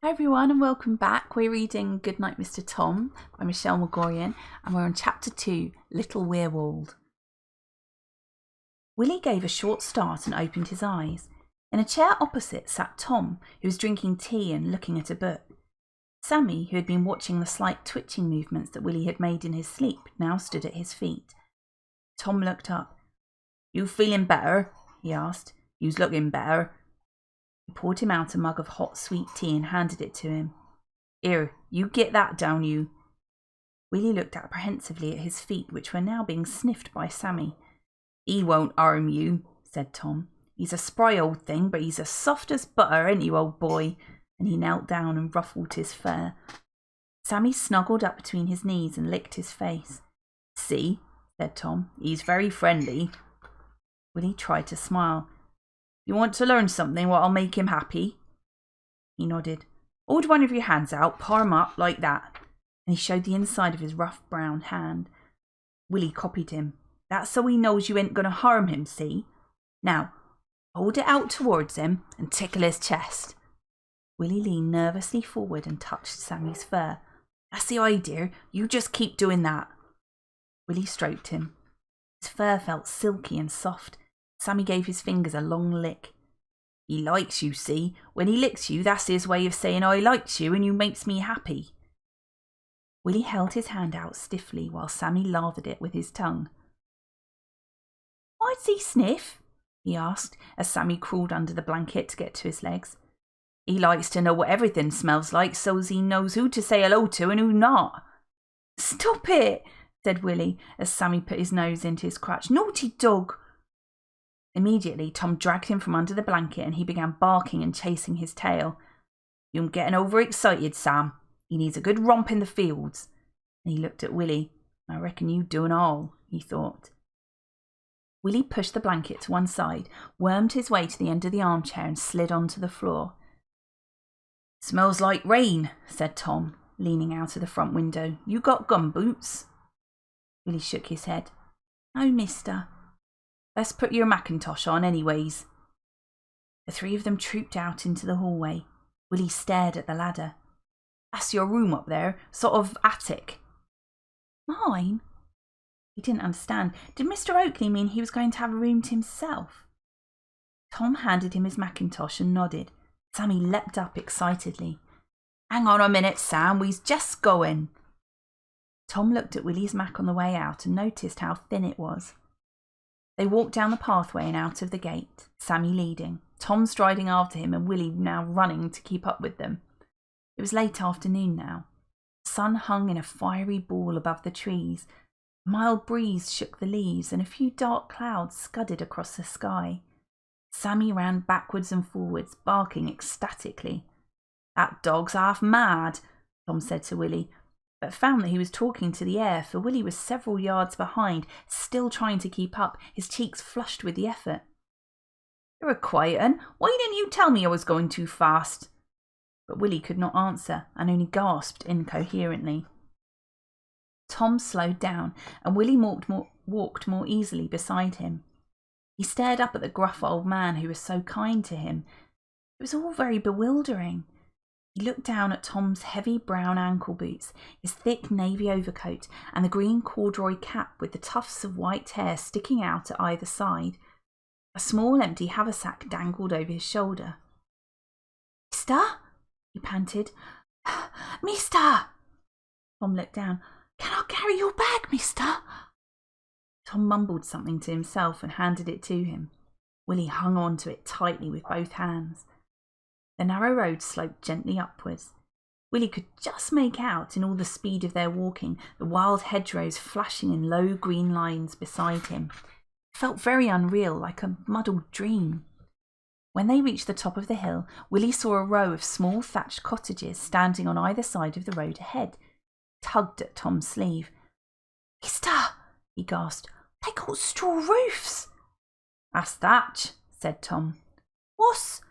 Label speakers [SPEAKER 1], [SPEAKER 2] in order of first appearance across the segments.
[SPEAKER 1] Hi everyone and welcome back. We're reading Goodnight Mr Tom by Michelle McGorian and we're on chapter 2, Little Weirwold. Willie gave a short start and opened his eyes. In a chair opposite sat Tom, who was drinking tea and looking at a book. Sammy, who had been watching the slight twitching movements that Willie had made in his sleep, now stood at his feet. Tom looked up. "You feeling better?" he asked. "You's looking better." He poured him out a mug of hot sweet tea and handed it to him. "Here, you get that down, you." Willie looked apprehensively at his feet, which were now being sniffed by Sammy. "He won't harm you," said Tom. "He's a spry old thing, but he's as soft as butter, ain't you, old boy?" And he knelt down and ruffled his fur. Sammy snuggled up between his knees and licked his face. "See," said Tom, "he's very friendly." Willie tried to smile. "You want to learn something what'll make him happy?" He nodded. "Hold one of your hands out, palm up, like that." And he showed the inside of his rough brown hand. Willie copied him. "That's so he knows you ain't going to harm him, see? Now, hold it out towards him and tickle his chest." Willie leaned nervously forward and touched Sammy's fur. "That's the idea. You just keep doing that." Willie stroked him. His fur felt silky and soft. Sammy gave his fingers a long lick. "He likes you, see? When he licks you, that's his way of saying I likes you and you makes me happy." Willie held his hand out stiffly while Sammy lathered it with his tongue. "Why does he sniff?" he asked as Sammy crawled under the blanket to get to his legs. "He likes to know what everything smells like so's he knows who to say hello to and who not." "Stop it," said Willie as Sammy put his nose into his crotch. "Naughty dog." Immediately, Tom dragged him from under the blanket and he began barking and chasing his tail. "You're getting overexcited, Sam. He needs a good romp in the fields." And he looked at Willie. "I reckon you do and all," he thought. Willie pushed the blanket to one side, wormed his way to the end of the armchair and slid onto the floor. "Smells like rain," said Tom, leaning out of the front window. "You got gumboots?" Willie shook his head. "No, mister." "Let's put your mackintosh on anyways." The three of them trooped out into the hallway. Willie stared at the ladder. "That's your room up there, sort of attic." "Mine?" He didn't understand. Did Mr. Oakley mean he was going to have a room to himself? Tom handed him his mackintosh and nodded. Sammy leapt up excitedly. "Hang on a minute, Sam, we's just going." Tom looked at Willie's mac on the way out and noticed how thin it was. They walked down the pathway and out of the gate, Sammy leading, Tom striding after him and Willie now running to keep up with them. It was late afternoon now. The sun hung in a fiery ball above the trees. A mild breeze shook the leaves and a few dark clouds scudded across the sky. Sammy ran backwards and forwards, barking ecstatically. "That dog's half mad," Tom said to Willie, but found that he was talking to the air, for Willie was several yards behind, still trying to keep up, his cheeks flushed with the effort. "You're a quiet un. Why didn't you tell me I was going too fast?" But Willie could not answer and only gasped incoherently. Tom slowed down and Willie walked more easily beside him. He stared up at the gruff old man who was so kind to him. It was all very bewildering. He looked down at Tom's heavy brown ankle boots, his thick navy overcoat, and the green corduroy cap with the tufts of white hair sticking out at either side. A small empty haversack dangled over his shoulder. "Mister?" he panted. "Mister!" Tom looked down. "Can I carry your bag, mister?" Tom mumbled something to himself and handed it to him. Willie hung on to it tightly with both hands. The narrow road sloped gently upwards. Willie could just make out, in all the speed of their walking, the wild hedgerows flashing in low green lines beside him. It felt very unreal, like a muddled dream. When they reached the top of the hill, Willie saw a row of small thatched cottages standing on either side of the road ahead. He tugged at Tom's sleeve. "Mister," he gasped, "they got straw roofs." "That's thatch," said Tom. "What's—"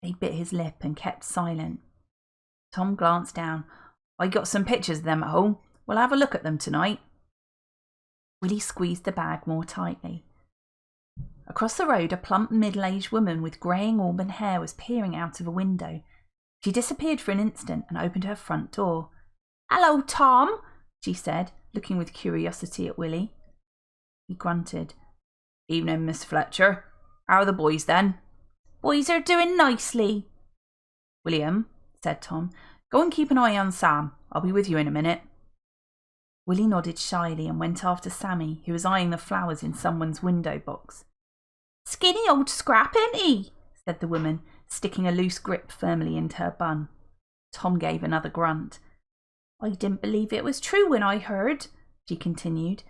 [SPEAKER 1] He bit his lip and kept silent. Tom glanced down. "I got some pictures of them at home. We'll have a look at them tonight." Willie squeezed the bag more tightly. Across the road, a plump middle-aged woman with greying auburn hair was peering out of a window. She disappeared for an instant and opened her front door. "Hello, Tom," she said, looking with curiosity at Willie. He grunted. "Evening, Miss Fletcher. How are the boys then?" "Boys are doing nicely." "William," said Tom, "go and keep an eye on Sam. I'll be with you in a minute." Willie nodded shyly and went after Sammy, who was eyeing the flowers in someone's window box. "Skinny old scrap, ain't he?" said the woman, sticking a loose grip firmly into her bun. Tom gave another grunt. "I didn't believe it was true when I heard," she continued.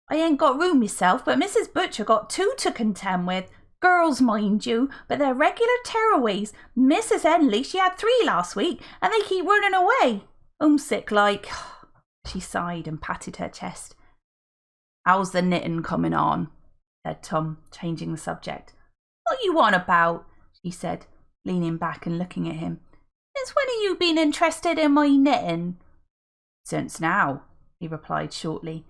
[SPEAKER 1] "I ain't got room myself, but Mrs. Butcher got 2 to contend with. Girls, mind you, but they're regular tearaways. Mrs. Henley, she had 3 last week, and they keep running away. Homesick like." She sighed and patted her chest. "How's the knitting coming on?" said Tom, changing the subject. "What you on about?" she said, leaning back and looking at him. "Since when have you been interested in my knitting?" "Since now," he replied shortly.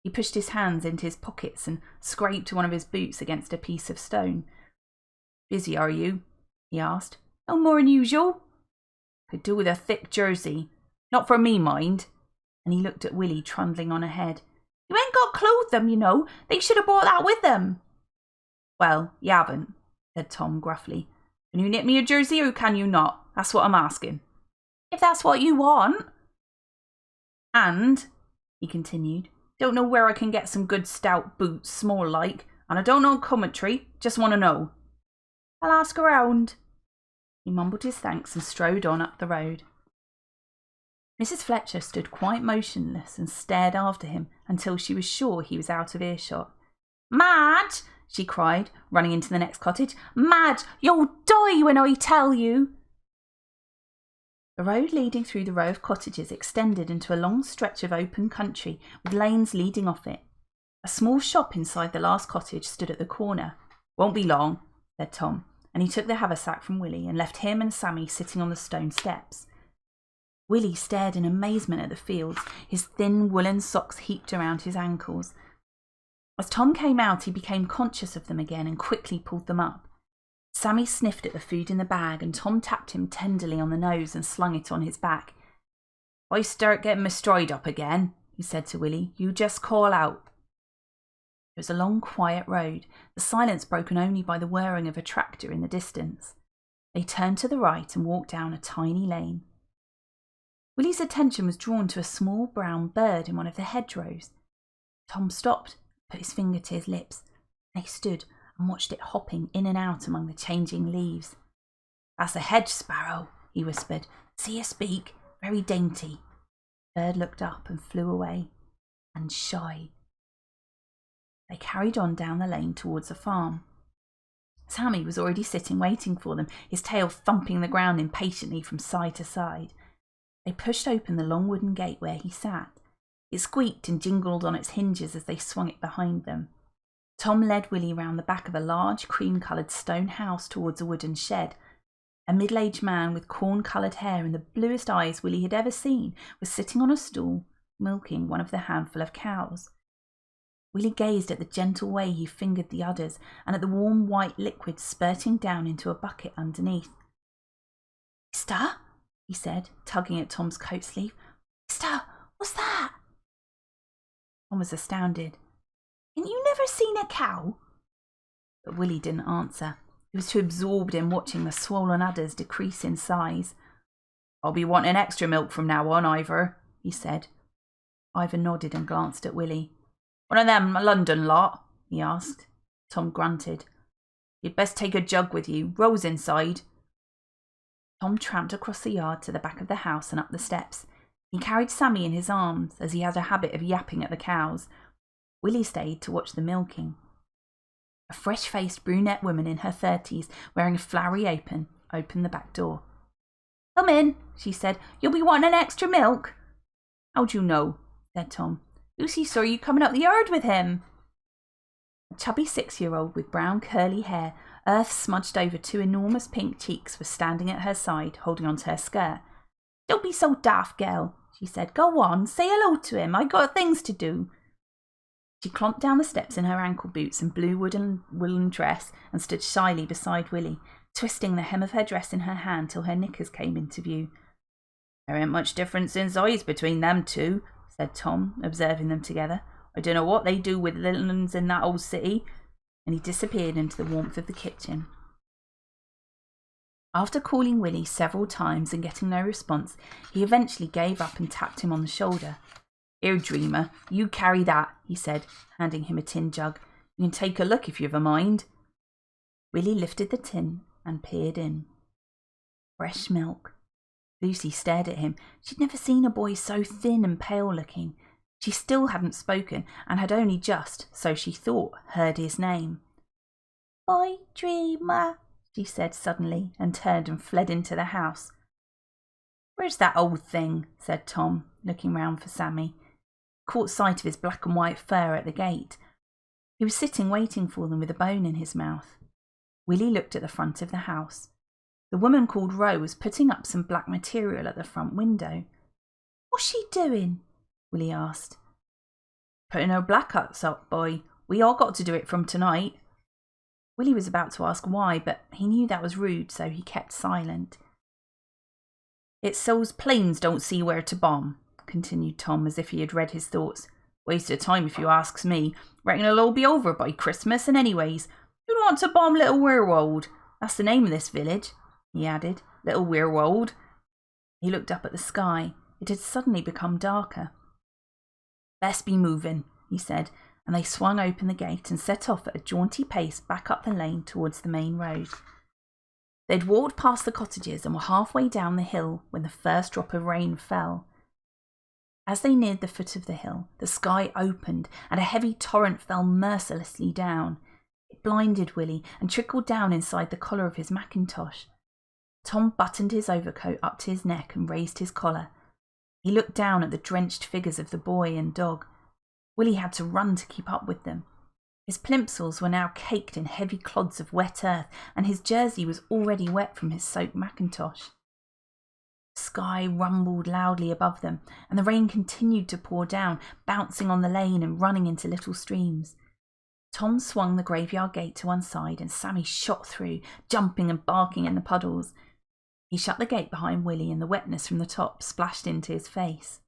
[SPEAKER 1] He pushed his hands into his pockets and scraped one of his boots against a piece of stone. "Busy, are you?" he asked. "No more than usual." "Could do with a thick jersey. Not for me, mind." And he looked at Willie trundling on ahead. "You ain't got clothed them, you know. They should have brought that with them." "Well, you haven't," said Tom gruffly. "Can you knit me a jersey or can you not? That's what I'm asking." "If that's what you want." "And," he continued, "don't know where I can get some good stout boots, small like, and I don't know commentary, just want to know." "I'll ask around." He mumbled his thanks and strode on up the road. Mrs. Fletcher stood quite motionless and stared after him until she was sure he was out of earshot. "Madge!" she cried, running into the next cottage. "Madge, you'll die when I tell you." The road leading through the row of cottages extended into a long stretch of open country with lanes leading off it. A small shop inside the last cottage stood at the corner. "Won't be long," said Tom, and he took the haversack from Willie and left him and Sammy sitting on the stone steps. Willie stared in amazement at the fields, his thin woolen socks heaped around his ankles. As Tom came out, he became conscious of them again and quickly pulled them up. Sammy sniffed at the food in the bag and Tom tapped him tenderly on the nose and slung it on his back. "If I start getting my stride up again," he said to Willie, "you just call out." It was a long, quiet road, the silence broken only by the whirring of a tractor in the distance. They turned to the right and walked down a tiny lane. Willie's attention was drawn to a small brown bird in one of the hedgerows. Tom stopped, put his finger to his lips. They stood and watched it hopping in and out among the changing leaves. "That's a hedge sparrow," he whispered. "See her speak? Very dainty." The bird looked up and flew away, and shy. They carried on down the lane towards a farm. Sammy was already sitting waiting for them, his tail thumping the ground impatiently from side to side. They pushed open the long wooden gate where he sat. It squeaked and jingled on its hinges as they swung it behind them. Tom led Willie round the back of a large cream-coloured stone house towards a wooden shed. A middle-aged man with corn-coloured hair and the bluest eyes Willie had ever seen was sitting on a stool, milking one of the handful of cows. Willie gazed at the gentle way he fingered the udders and at the warm white liquid spurting down into a bucket underneath. "Mister?" he said, tugging at Tom's coat sleeve. "Mister, what's that?" Tom was astounded. "Ain't you never seen a cow?" But Willie didn't answer. He was too absorbed in watching the swollen udders decrease in size. "I'll be wanting extra milk from now on, Ivor," he said. Ivor nodded and glanced at Willie. "One of them London lot?" he asked. Tom grunted. "You'd best take a jug with you. Rose inside." Tom tramped across the yard to the back of the house and up the steps. He carried Sammy in his arms, as he had a habit of yapping at the cows. Willie stayed to watch the milking. A fresh-faced brunette woman in her 30s, wearing a flowery apron, opened the back door. "Come in," she said. "You'll be wanting extra milk." "How'd you know?" said Tom. "Lucy saw you coming up the yard with him." A chubby 6-year-old with brown curly hair, earth smudged over 2 enormous pink cheeks, was standing at her side, holding onto her skirt. "Don't be so daft, girl," she said. "Go on, say hello to him. I got things to do." She clomped down the steps in her ankle boots and blue woolen dress and stood shyly beside Willie. twisting the hem of her dress in her hand till her knickers came into view. "There ain't much difference in size between them two," said Tom, observing them together. "I don't know what they do with little uns in that old city," and he disappeared into the warmth of the kitchen. After calling Willie several times and getting no response, he eventually gave up and tapped him on the shoulder. "Here, dreamer, you carry that," he said, handing him a tin jug. "You can take a look if you've a mind." Willie lifted the tin and peered in. Fresh milk. Lucy stared at him. She'd never seen a boy so thin and pale-looking. She still hadn't spoken and had only just, so she thought, heard his name. "Boy, dreamer," she said suddenly, and turned and fled into the house. "Where's that old thing?" said Tom, looking round for Sammy. Caught sight of his black and white fur at the gate. He was sitting waiting for them with a bone in his mouth. Willie looked at the front of the house. The woman called Ro was putting up some black material at the front window. "What's she doing?" Willie asked. "Putting her black huts up, boy. We all got to do it from tonight." Willie was about to ask why, but he knew that was rude, so he kept silent. "It's so's planes don't see where to bomb," continued Tom, as if he had read his thoughts. "Waste of time if you asks me. Reckon it'll all be over by Christmas, and anyways, who'd want to bomb Little Weirwold? That's the name of this village," he added. "Little Weirwold." He looked up at the sky. It had suddenly become darker. "Best be moving," he said, and they swung open the gate and set off at a jaunty pace back up the lane towards the main road. They'd walked past the cottages and were halfway down the hill when the first drop of rain fell. As they neared the foot of the hill, the sky opened and a heavy torrent fell mercilessly down. It blinded Willie and trickled down inside the collar of his mackintosh. Tom buttoned his overcoat up to his neck and raised his collar. He looked down at the drenched figures of the boy and dog. Willie had to run to keep up with them. His plimsolls were now caked in heavy clods of wet earth, and his jersey was already wet from his soaked mackintosh. The sky rumbled loudly above them, and the rain continued to pour down, bouncing on the lane and running into little streams. Tom swung the graveyard gate to one side, and Sammy shot through, jumping and barking in the puddles. He shut the gate behind Willie, and the wetness from the top splashed into his face.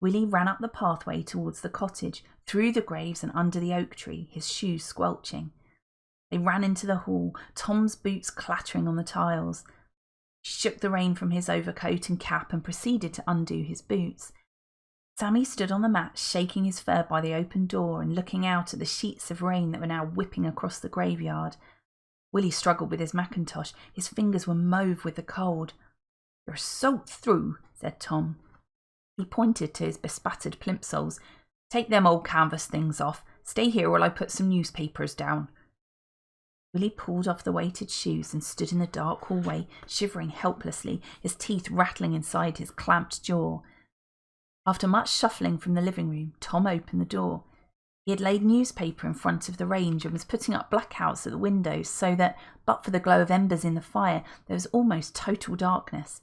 [SPEAKER 1] Willie ran up the pathway towards the cottage, through the graves and under the oak tree, his shoes squelching. They ran into the hall, Tom's boots clattering on the tiles. He shook the rain from his overcoat and cap and proceeded to undo his boots. Sammy stood on the mat, shaking his fur by the open door and looking out at the sheets of rain that were now whipping across the graveyard. Willie struggled with his mackintosh. His fingers were mauve with the cold. "You're soaked through," said Tom. He pointed to his bespattered plimsolls. "Take them old canvas things off. Stay here while I put some newspapers down." Willie pulled off the weighted shoes and stood in the dark hallway, shivering helplessly, his teeth rattling inside his clamped jaw. After much shuffling from the living room, Tom opened the door. He had laid newspaper in front of the range and was putting up blackouts at the windows so that, but for the glow of embers in the fire, there was almost total darkness.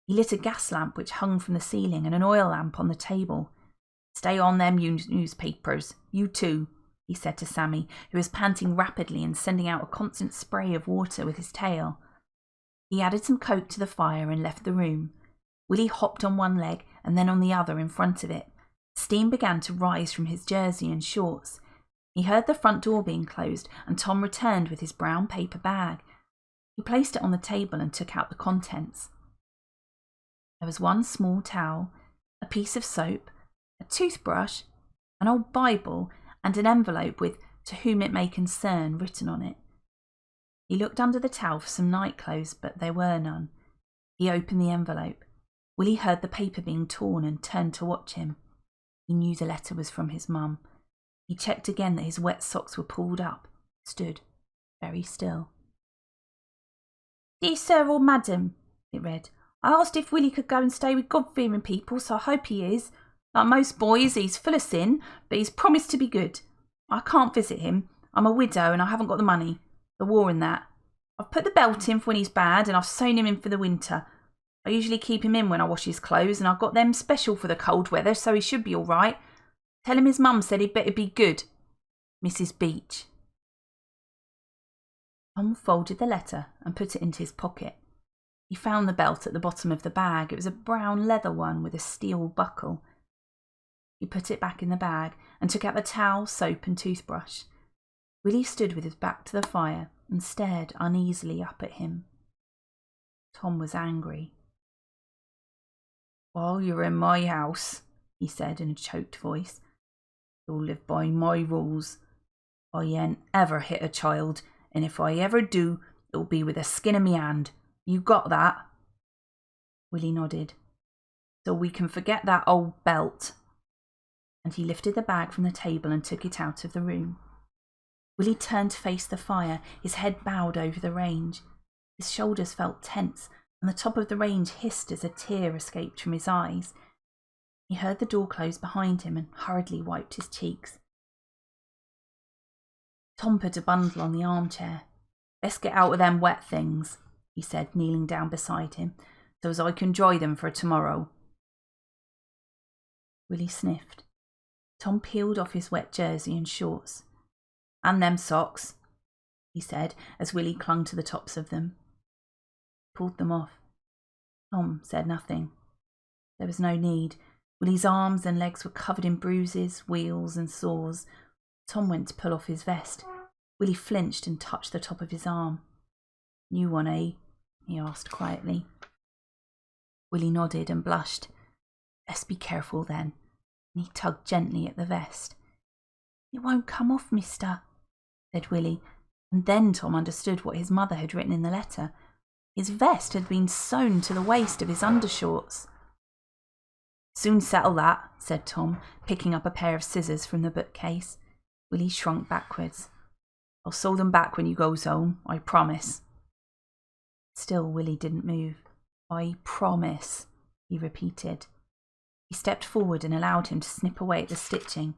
[SPEAKER 1] He lit a gas lamp which hung from the ceiling and an oil lamp on the table. "Stay on them newspapers, you too," he said to Sammy, who was panting rapidly and sending out a constant spray of water with his tail. He added some coke to the fire and left the room. Willie hopped on one leg and then on the other in front of it. Steam began to rise from his jersey and shorts. He heard the front door being closed, and Tom returned with his brown paper bag. He placed it on the table and took out the contents. There was one small towel, a piece of soap, a toothbrush, an old Bible, and an envelope with "To whom it may concern" written on it. He looked under the towel for some nightclothes, but there were none. He opened the envelope. Willie heard the paper being torn and turned to watch him. He knew the letter was from his mum. He checked again that his wet socks were pulled up, stood very still. "Dear Sir or Madam," it read, "I asked if Willie could go and stay with God-fearing people, so I hope he is. Like most boys, he's full of sin, but he's promised to be good. I can't visit him. I'm a widow and I haven't got the money. The war and that. I've put the belt in for when he's bad and I've sewn him in for the winter. I usually keep him in when I wash his clothes and I've got them special for the cold weather, so he should be all right. Tell him his mum said he'd better be good. Mrs. Beach." Tom folded the letter and put it into his pocket. He found the belt at the bottom of the bag. It was a brown leather one with a steel buckle. He put it back in the bag and took out the towel, soap and toothbrush. Willie stood with his back to the fire and stared uneasily up at him. Tom was angry. "While you're in my house," he said in a choked voice, "you'll live by my rules. I ain't ever hit a child, and if I ever do, it'll be with the skin of me hand. You got that?" Willie nodded. "So we can forget that old belt." And he lifted the bag from the table and took it out of the room. Willie turned to face the fire, his head bowed over the range. His shoulders felt tense, and the top of the range hissed as a tear escaped from his eyes. He heard the door close behind him and hurriedly wiped his cheeks. Tom put a bundle on the armchair. "Let's get out of them wet things," he said, kneeling down beside him, "so as I can dry them for tomorrow." Willie sniffed. Tom peeled off his wet jersey and shorts. "And them socks," he said, as Willie clung to the tops of them. He pulled them off. Tom said nothing. There was no need. Willie's arms and legs were covered in bruises, wheals and sores. Tom went to pull off his vest. Willie flinched and touched the top of his arm. "New one, eh?" he asked quietly. Willie nodded and blushed. "Let's be careful then," and he tugged gently at the vest. "It won't come off, mister," said Willie, and then Tom understood what his mother had written in the letter. His vest had been sewn to the waist of his undershorts. "Soon settle that," said Tom, picking up a pair of scissors from the bookcase. Willie shrunk backwards. "I'll sew them back when you goes home, I promise." Still Willie didn't move. "I promise," he repeated. He stepped forward and allowed him to snip away at the stitching.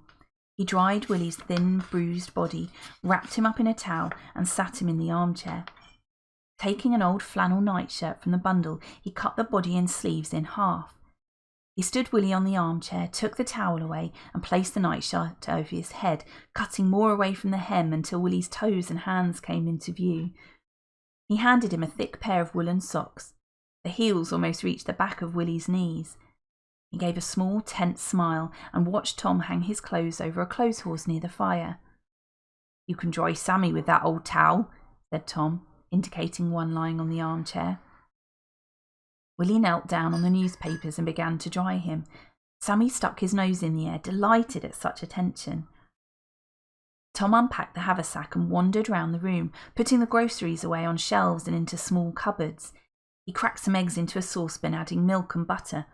[SPEAKER 1] He dried Willie's thin, bruised body, wrapped him up in a towel and sat him in the armchair. Taking an old flannel nightshirt from the bundle, he cut the body and sleeves in half. He stood Willie on the armchair, took the towel away and placed the nightshirt over his head, cutting more away from the hem until Willie's toes and hands came into view. He handed him a thick pair of woolen socks. The heels almost reached the back of Willie's knees. He gave a small, tense smile and watched Tom hang his clothes over a clothes horse near the fire. "You can dry Sammy with that old towel," said Tom, indicating one lying on the armchair. Willie knelt down on the newspapers and began to dry him. Sammy stuck his nose in the air, delighted at such attention. Tom unpacked the haversack and wandered round the room, putting the groceries away on shelves and into small cupboards. He cracked some eggs into a saucepan, adding milk and butter.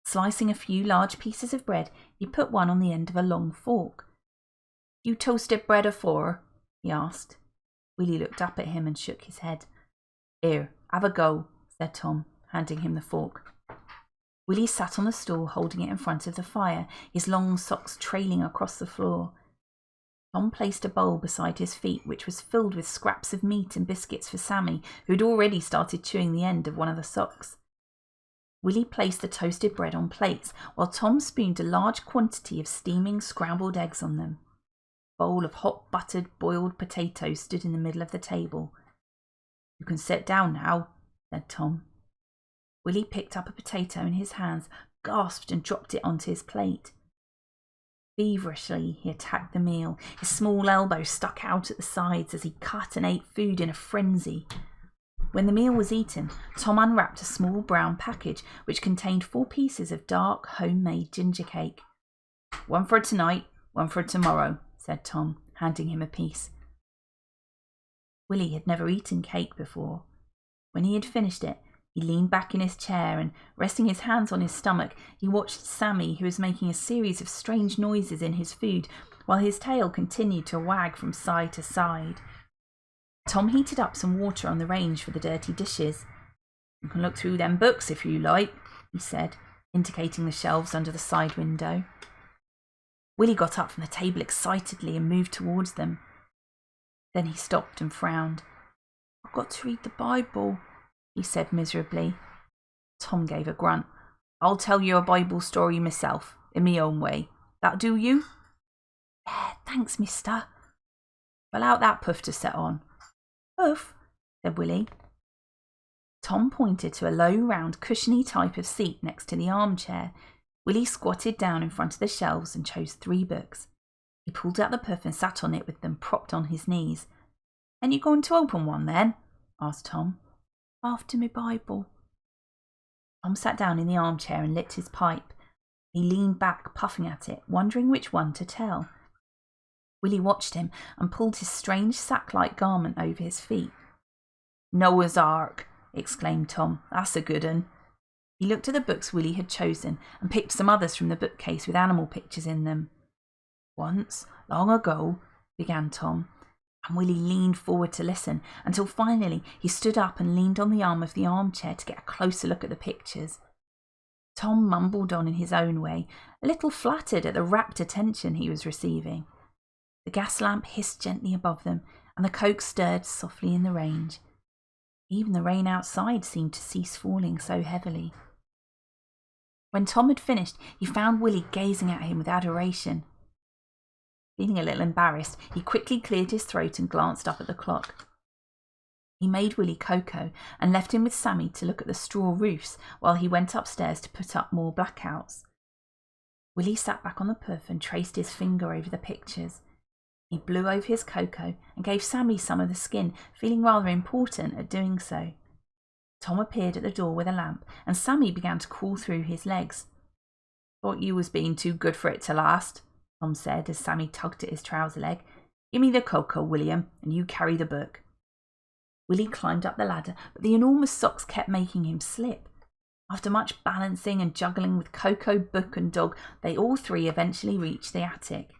[SPEAKER 1] Slicing a few large pieces of bread, he put one on the end of a long fork. "You toasted bread afore?" he asked. Willie looked up at him and shook his head. "Here, have a go," said Tom, handing him the fork. Willie sat on the stool holding it in front of the fire, his long socks trailing across the floor. Tom placed a bowl beside his feet, which was filled with scraps of meat and biscuits for Sammy, who had already started chewing the end of one of the socks. Willie placed the toasted bread on plates, while Tom spooned a large quantity of steaming scrambled eggs on them. A bowl of hot buttered boiled potatoes stood in the middle of the table. "You can sit down now," said Tom. Willie picked up a potato in his hands, gasped and dropped it onto his plate. Feverishly he attacked the meal, his small elbows stuck out at the sides as he cut and ate food in a frenzy. When the meal was eaten, Tom unwrapped a small brown package which contained 4 pieces of dark, homemade ginger cake. "One for tonight, one for tomorrow," said Tom, handing him a piece. Willie had never eaten cake before. When he had finished it, he leaned back in his chair and, resting his hands on his stomach, he watched Sammy, who was making a series of strange noises in his food, while his tail continued to wag from side to side. Tom heated up some water on the range for the dirty dishes. "You can look through them books if you like," he said, indicating the shelves under the side window. Willie got up from the table excitedly and moved towards them. Then he stopped and frowned. "I've got to read the Bible," he said miserably. Tom gave a grunt. "I'll tell you a Bible story myself, in me own way. That do you?" "Yeah, thanks, mister." "Pull out that puff to set on." Oof, said Willie. Tom pointed to a low, round, cushiony type of seat next to the armchair. Willie squatted down in front of the shelves and chose 3 books. He pulled out the puff and sat on it with them propped on his knees. "Ain't you going to open one then?" asked Tom. "After me Bible." Tom sat down in the armchair and lit his pipe. He leaned back, puffing at it, wondering which one to tell. Willie watched him and pulled his strange sack-like garment over his feet. "Noah's Ark," exclaimed Tom. "That's a good 'un." He looked at the books Willie had chosen and picked some others from the bookcase with animal pictures in them. "Once, long ago," began Tom, and Willie leaned forward to listen until finally he stood up and leaned on the arm of the armchair to get a closer look at the pictures. Tom mumbled on in his own way, a little flattered at the rapt attention he was receiving. The gas lamp hissed gently above them, and the coke stirred softly in the range. Even the rain outside seemed to cease falling so heavily. When Tom had finished, he found Willie gazing at him with adoration. Feeling a little embarrassed, he quickly cleared his throat and glanced up at the clock. He made Willie cocoa and left him with Sammy to look at the straw roofs while he went upstairs to put up more blackouts. Willie sat back on the puff and traced his finger over the pictures. He blew over his cocoa and gave Sammy some of the skin, feeling rather important at doing so. Tom appeared at the door with a lamp, and Sammy began to crawl through his legs. "Thought you was being too good for it to last," Tom said as Sammy tugged at his trouser leg. "Give me the cocoa, William, and you carry the book." Willie climbed up the ladder, but the enormous socks kept making him slip. After much balancing and juggling with cocoa, book and dog, they all 3 eventually reached the attic.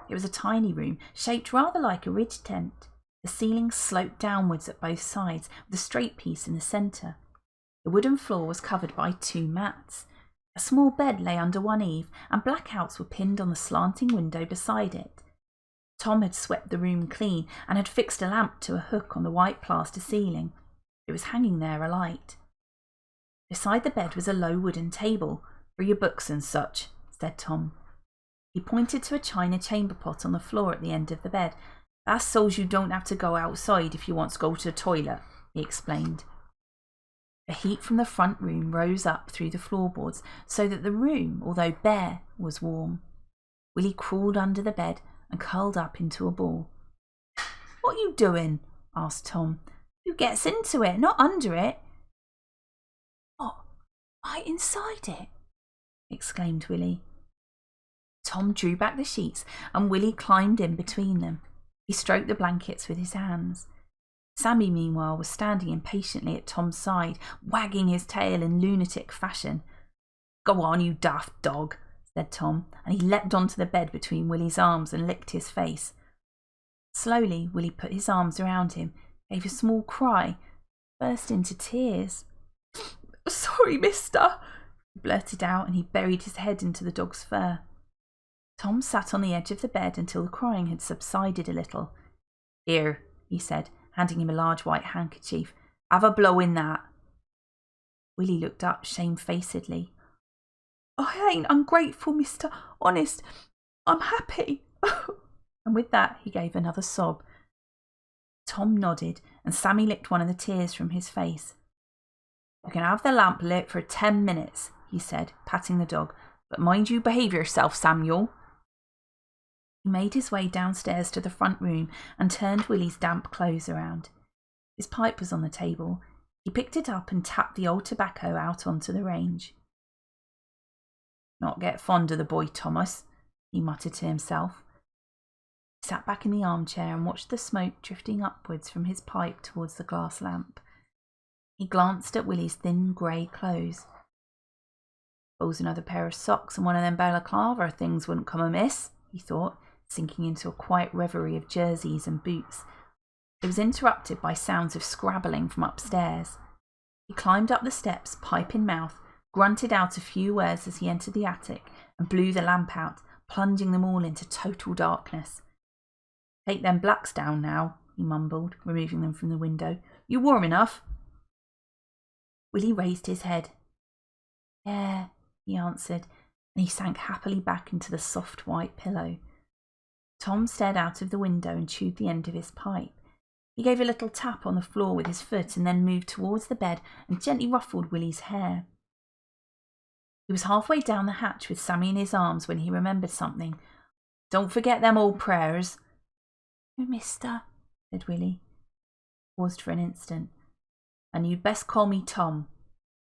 [SPEAKER 1] It was a tiny room, shaped rather like a ridge tent. The ceiling sloped downwards at both sides, with a straight piece in the centre. The wooden floor was covered by 2 mats. A small bed lay under one eave, and blackouts were pinned on the slanting window beside it. Tom had swept the room clean and had fixed a lamp to a hook on the white plaster ceiling. It was hanging there alight. Beside the bed was a low wooden table, "for your books and such," said Tom. He pointed to a china chamber pot on the floor at the end of the bed. "That's so's you don't have to go outside if you want to go to the toilet," he explained. The heat from the front room rose up through the floorboards so that the room, although bare, was warm. Willie crawled under the bed and curled up into a ball. "What are you doing?" asked Tom. "Who gets into it, not under it?" "What, right inside it?" exclaimed Willie. Tom drew back the sheets and Willie climbed in between them. He stroked the blankets with his hands. Sammy, meanwhile, was standing impatiently at Tom's side, wagging his tail in lunatic fashion. "Go on, you daft dog," said Tom, and he leapt onto the bed between Willie's arms and licked his face. Slowly, Willie put his arms around him, gave a small cry, burst into tears. "Sorry, mister," he blurted out, and he buried his head into the dog's fur. Tom sat on the edge of the bed until the crying had subsided a little. "Here," he said, handing him a large white handkerchief. "Have a blow in that." Willie looked up shamefacedly. "I ain't ungrateful, mister. Honest, I'm happy." And with that he gave another sob. Tom nodded, and Sammy licked one of the tears from his face. "You can have the lamp lit for 10 minutes, he said, patting the dog. "But mind you behave yourself, Samuel." He made his way downstairs to the front room and turned Willie's damp clothes around. His pipe was on the table. He picked it up and tapped the old tobacco out onto the range. "Not get fond of the boy, Thomas," he muttered to himself. He sat back in the armchair and watched the smoke drifting upwards from his pipe towards the glass lamp. He glanced at Willie's thin grey clothes. "Suppose another pair of socks and one of them balaclava things wouldn't come amiss," he thought, sinking into a quiet reverie of jerseys and boots. It was interrupted by sounds of scrabbling from upstairs. He climbed up the steps, pipe in mouth, grunted out a few words as he entered the attic, and blew the lamp out, plunging them all into total darkness. "Take them blacks down now," he mumbled, removing them from the window. "You warm enough?" Willie raised his head. "Yeah," he answered, and he sank happily back into the soft white pillow. Tom stared out of the window and chewed the end of his pipe. He gave a little tap on the floor with his foot and then moved towards the bed and gently ruffled Willie's hair. He was halfway down the hatch with Sammy in his arms when he remembered something. "Don't forget them old prayers." "Oh, mister," said Willie. Paused for an instant. "And you'd best call me Tom.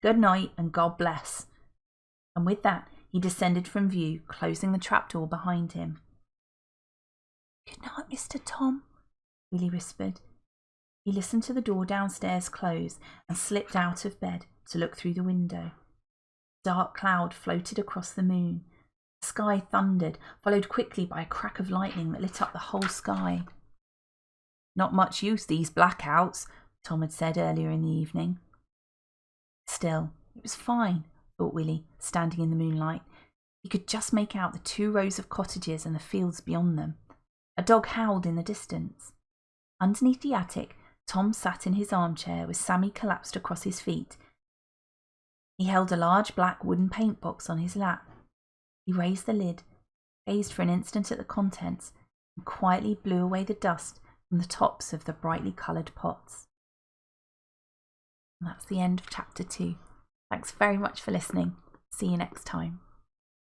[SPEAKER 1] Good night and God bless." And with that, he descended from view, closing the trapdoor behind him. "Good night, Mr Tom," Willie whispered. He listened to the door downstairs close and slipped out of bed to look through the window. A dark cloud floated across the moon. The sky thundered, followed quickly by a crack of lightning that lit up the whole sky. "Not much use, these blackouts," Tom had said earlier in the evening. Still, it was fine, thought Willie, standing in the moonlight. He could just make out the 2 rows of cottages and the fields beyond them. A dog howled in the distance. Underneath the attic, Tom sat in his armchair with Sammy collapsed across his feet. He held a large black wooden paint box on his lap. He raised the lid, gazed for an instant at the contents, and quietly blew away the dust from the tops of the brightly coloured pots. And that's the end of chapter 2. Thanks very much for listening. See you next time.